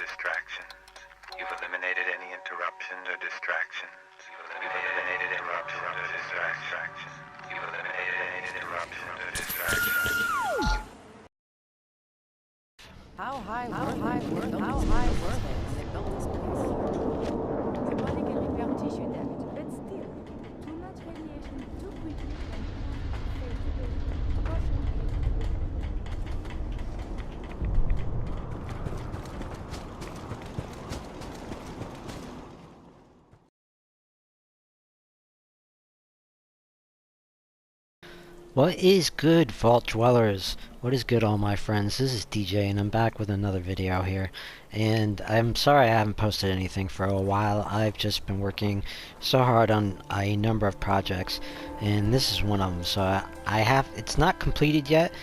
distractions. You've eliminated any interruptions or distractions. You've eliminated interruptions or distractions. You've eliminated any interruptions or distractions. How high were they when they built this place? The body can repair tissue damage, but still, too much radiation too quickly can fade away. Caution. What is good, Vault Dwellers? What is good, all my friends? This is DJ, and I'm back with another video here. And I'm sorry I haven't posted anything for a while. I've just been working so hard on a number of projects, and this is one of them. So it's not completed yet,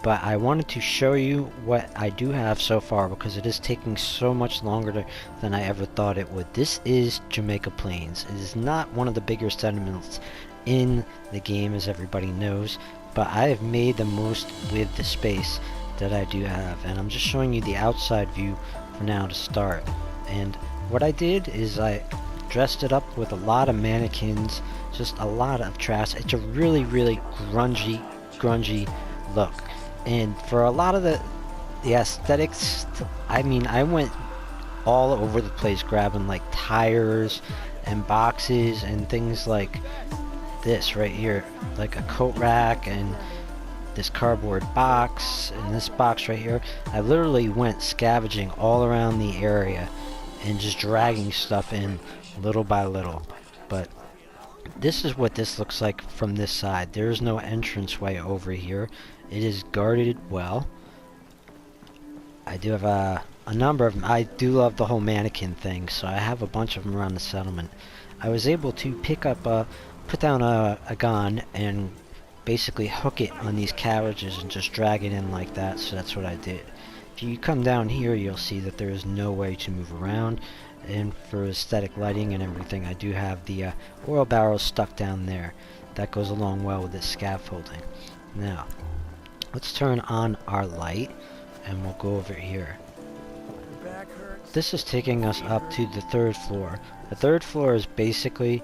but I wanted to show you what I do have so far because it is taking so much longer than I ever thought it would. This is Jamaica Plains. It is not one of the bigger settlements in the game, as everybody knows, but I have made the most with the space that I do have, and I'm just showing you the outside view for now to start. And what I did is I dressed it up with a lot of mannequins, just a lot of trash. It's a really grungy look, and for a lot of the aesthetics, I mean, I went all over the place grabbing like tires and boxes and things like this right here, like a coat rack and this cardboard box and this box right here. I literally went scavenging all around the area and just dragging stuff in little by little. But this is what this looks like from this side. There is no entranceway over here. It is guarded well. I do have a number of them. I do love the whole mannequin thing, so I have a bunch of them around the settlement. I was able to put down a gun and basically hook it on these carriages and just drag it in like that, so that's what I did. If you come down here, you'll see that there is no way to move around, and for aesthetic lighting and everything, I do have the oil barrels stuck down there. That goes along well with this scaffolding. Now, let's turn on our light and we'll go over here. This is taking us up to the 3rd floor. The 3rd floor is basically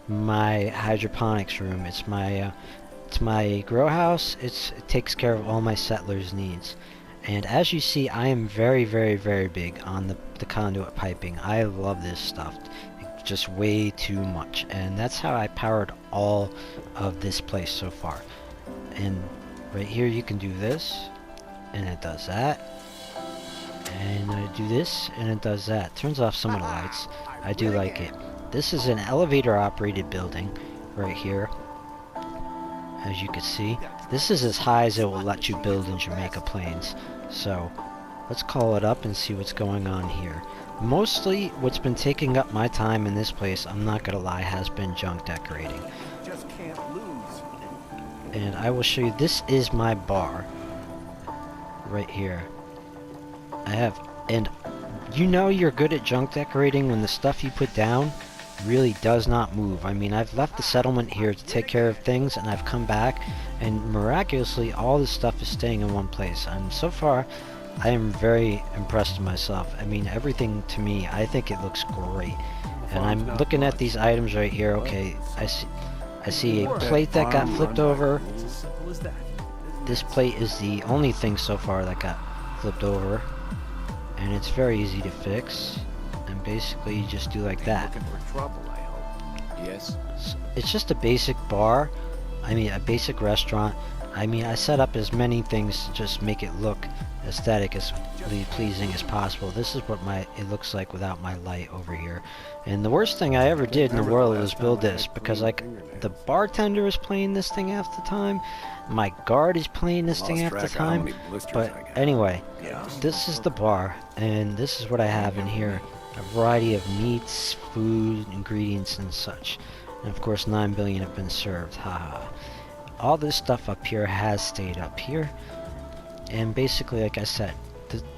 my hydroponics room. It's my grow house. It takes care of all my settlers' needs. And as you see, I am very big on the conduit piping. I love this stuff. It's just way too much. And that's how I powered all of this place so far. And right here you can do this, and it does that. And I do this, and it does that. Turns off some of the lights. I do like it. This is an elevator operated building right here. As you can see, this is as high as it will let you build in Jamaica Plains. So let's call it up and see what's going on here. Mostly what's been taking up my time in this place, I'm not gonna lie, has been junk decorating. Just can't lose. And I will show you, this is my bar right here. And you know you're good at junk decorating when the stuff you put down really does not move. I mean, I've left the settlement here to take care of things, and I've come back, and miraculously all this stuff is staying in one place. And so far, I am very impressed with myself. I mean, everything to me, I think it looks great. And I'm looking at these items right here. Okay, I see a plate that got flipped over. This plate is the only thing so far that got flipped over, and it's very easy to fix. And basically you just do like that. Looking for trouble, I hope. Yes. It's just a basic bar. I mean, a basic restaurant. I mean, I set up as many things to just make it look aesthetic, as pleasing as possible. This is what it looks like without my light over here. And the worst thing I ever did in the world was build this, because like the bartender is playing this thing half the time, my guard is playing this thing half the time. But anyway, this is the bar, and this is what I have in here. A variety of meats, food, ingredients, and such. And of course 9 billion have been served. Haha. All this stuff up here has stayed up here. And basically, like I said,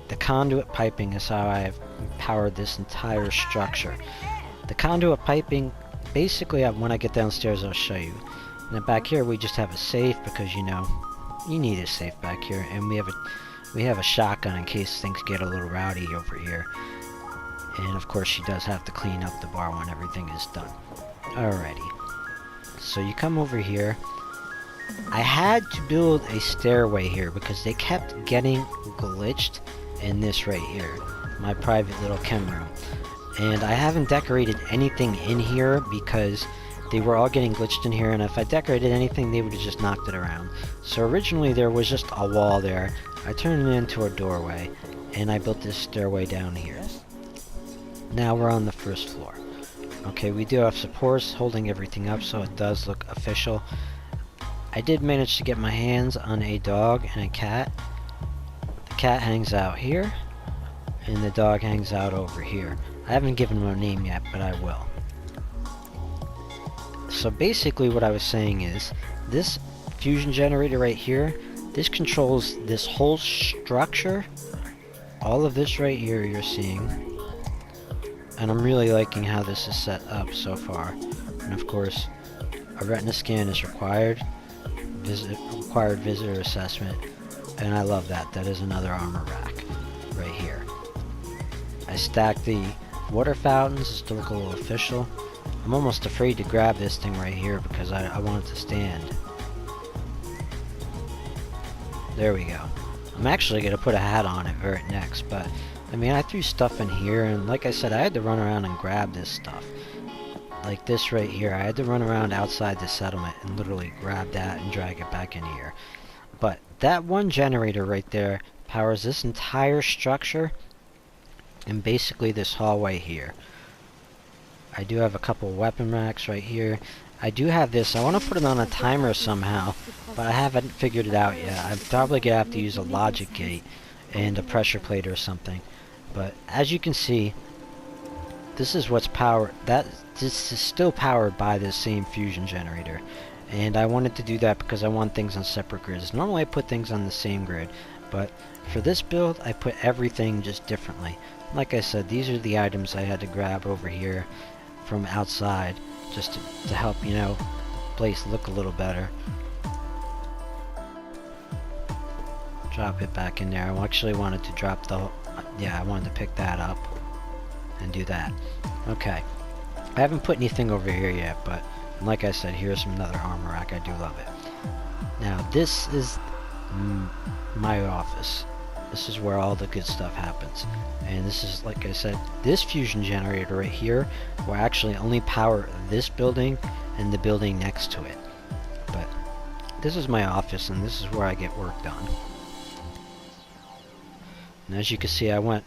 the conduit piping is how I've powered this entire structure. The conduit piping, basically when I get downstairs I'll show you. And then back here we just have a safe, because you know, you need a safe back here. And we have a shotgun in case things get a little rowdy over here. And of course she does have to clean up the bar when everything is done. Alrighty. So you come over here. I had to build a stairway here because they kept getting glitched in this right here. My private little chem room. And I haven't decorated anything in here because they were all getting glitched in here, and if I decorated anything they would have just knocked it around. So originally there was just a wall there. I turned it into a doorway, and I built this stairway down here. Now we're on the first floor. Okay, we do have supports holding everything up, so it does look official. I did manage to get my hands on a dog and a cat. The cat hangs out here, and the dog hangs out over here. I haven't given him a name yet, but I will. So basically what I was saying is, this fusion generator right here, this controls this whole structure. All of this right here you're seeing. And I'm really liking how this is set up so far. And of course, a retina scan is required. Required visitor assessment. And I love that. That is another armor rack right here. I stacked the water fountains just to look a little official. I'm almost afraid to grab this thing right here because I want it to stand. There we go. I'm actually going to put a hat on it right next, but I mean, I threw stuff in here, and like I said, I had to run around and grab this stuff. Like this right here, I had to run around outside the settlement and literally grab that and drag it back in here. But that one generator right there powers this entire structure and basically this hallway here. I do have a couple weapon racks right here. I do have this. I want to put it on a timer somehow, but I haven't figured it out yet. I'm probably going to have to use a logic gate and a pressure plate or something. But as you can see, this is what's powered. This is still powered by this same fusion generator. And I wanted to do that because I want things on separate grids. Normally I put things on the same grid, but for this build I put everything just differently. Like I said, these are the items I had to grab over here from outside just to help, you know, the place look a little better. Drop it back in there. I actually wanted to drop the, I wanted to pick that up and do that. Okay. I haven't put anything over here yet, but like I said, here's another armor rack. I do love it. Now, this is my office. This is where all the good stuff happens. And this is, like I said, this fusion generator right here will actually only power this building and the building next to it. But this is my office, and this is where I get work done. And as you can see, I went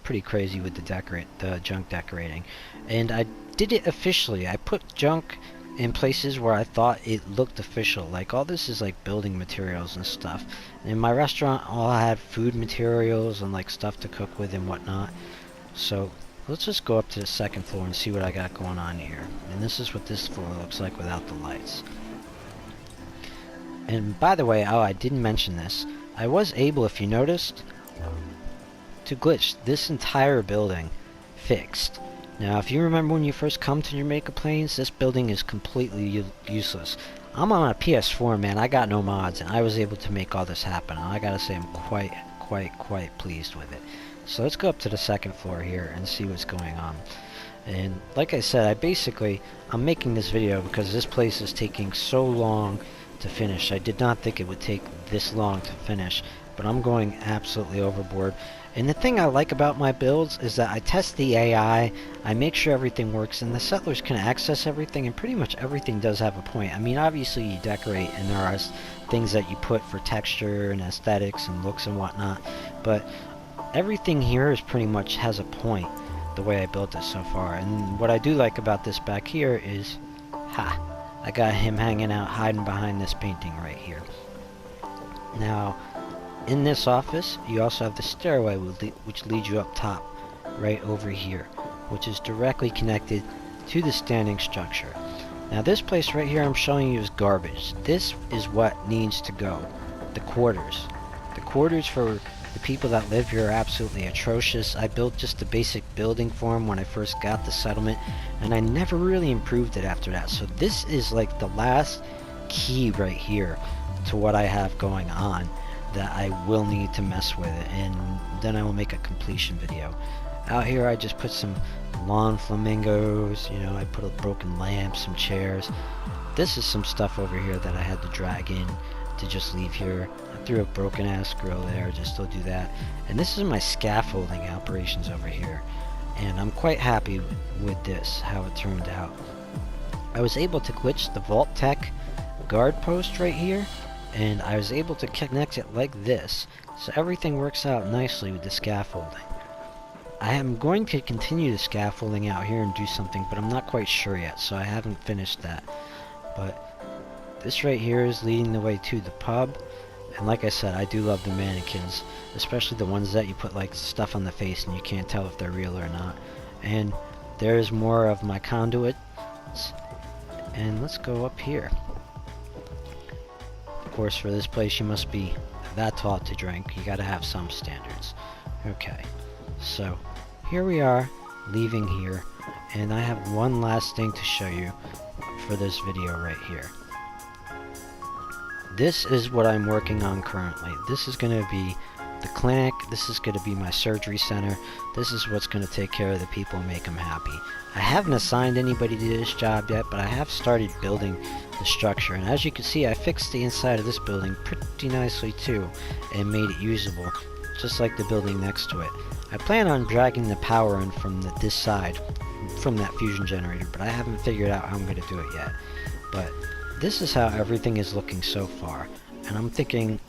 pretty crazy with the junk decorating. And I did it officially. I put junk in places where I thought it looked official. Like, all this is like building materials and stuff. And in my restaurant, all I had food materials and like stuff to cook with and whatnot. So let's just go up to the second floor and see what I got going on here. And this is what this floor looks like without the lights. And by the way, oh, I didn't mention this. I was able, if you noticed, to glitch this entire building fixed. Now, if you remember when you first come to Jamaica Plains, this building is completely useless. I'm on a PS4, man. I got no mods, and I was able to make all this happen. And I gotta say, I'm quite pleased with it. So let's go up to the second floor here and see what's going on. And like I said, I'm making this video because this place is taking so long to finish. I did not think it would take this long to finish, but I'm going absolutely overboard. And the thing I like about my builds is that I test the AI, I make sure everything works, and the settlers can access everything, and pretty much everything does have a point. I mean, obviously you decorate, and there are things that you put for texture and aesthetics and looks and whatnot, but everything here is pretty much has a point, the way I built it so far. And what I do like about this back here is, I got him hanging out, hiding behind this painting right here. Now, in this office, you also have the stairway which leads you up top, right over here, which is directly connected to the standing structure. Now, this place right here I'm showing you is garbage. This is what needs to go. The quarters. The quarters for the people that live here are absolutely atrocious. I built just the basic building for them when I first got the settlement, and I never really improved it after that. So this is like the last key right here to what I have going on that I will need to mess with it, and then I will make a completion video. Out here I just put some lawn flamingos, you know, I put a broken lamp, some chairs. This is some stuff over here that I had to drag in to just leave here. I threw a broken ass grill there, just to do that. And this is my scaffolding operations over here. And I'm quite happy with this, how it turned out. I was able to glitch the Vault Tech guard post right here, and I was able to connect it like this, so everything works out nicely with the scaffolding. I am going to continue the scaffolding out here and do something, but I'm not quite sure yet, so I haven't finished that. But this right here is leading the way to the pub, and like I said, I do love the mannequins, especially the ones that you put like stuff on the face and you can't tell if they're real or not. And there's more of my conduits, and let's go up here. Of course, for this place you must be that taught to drink. You gotta have some standards. Okay, so here we are leaving here, and I have one last thing to show you for this video right here. This is what I'm working on currently. This is going to be the clinic. This is going to be my surgery center. This is what's going to take care of the people and make them happy. I haven't assigned anybody to this job yet, but I have started building the structure. And as you can see, I fixed the inside of this building pretty nicely too, and made it usable, just like the building next to it. I plan on dragging the power in from this side, from that fusion generator, but I haven't figured out how I'm going to do it yet. But this is how everything is looking so far, and I'm thinking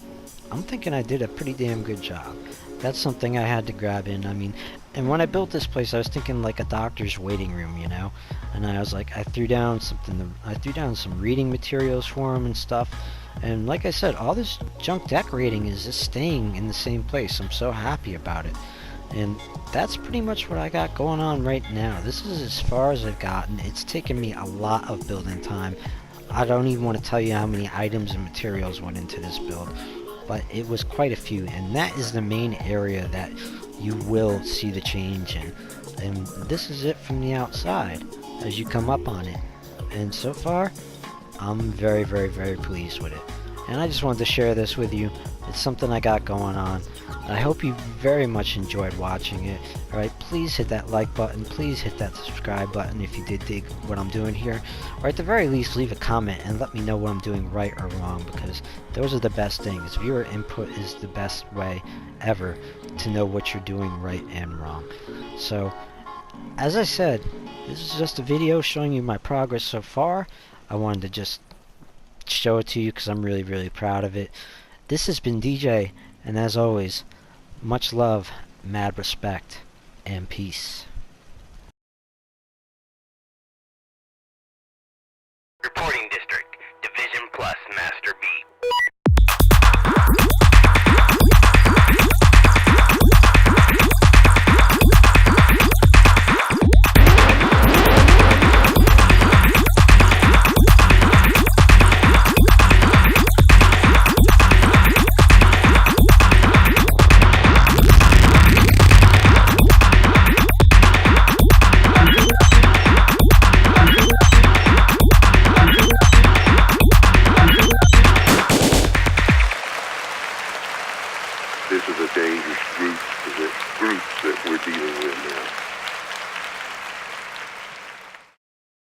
I did a pretty damn good job. That's something I had to grab in. I mean, and when I built this place, I was thinking like a doctor's waiting room, you know. And I was like, I threw down some reading materials for him and stuff. And like I said, all this junk decorating is just staying in the same place. I'm so happy about it. And that's pretty much what I got going on right now. This is as far as I've gotten. It's taken me a lot of building time. I don't even want to tell you how many items and materials went into this build, but it was quite a few, and that is the main area that you will see the change in. And this is it from the outside as you come up on it. And so far, I'm very, very, very pleased with it. And I just wanted to share this with you. It's something I got going on. I hope you very much enjoyed watching it. Alright, please hit that like button. Please hit that subscribe button if you did dig what I'm doing here. Or at the very least, leave a comment and let me know what I'm doing right or wrong, because those are the best things. Viewer input is the best way ever to know what you're doing right and wrong. So, as I said, this is just a video showing you my progress so far. I wanted to just show it to you because I'm really, really proud of it. This has been DJ, and as always, much love, mad respect, and peace. Reporting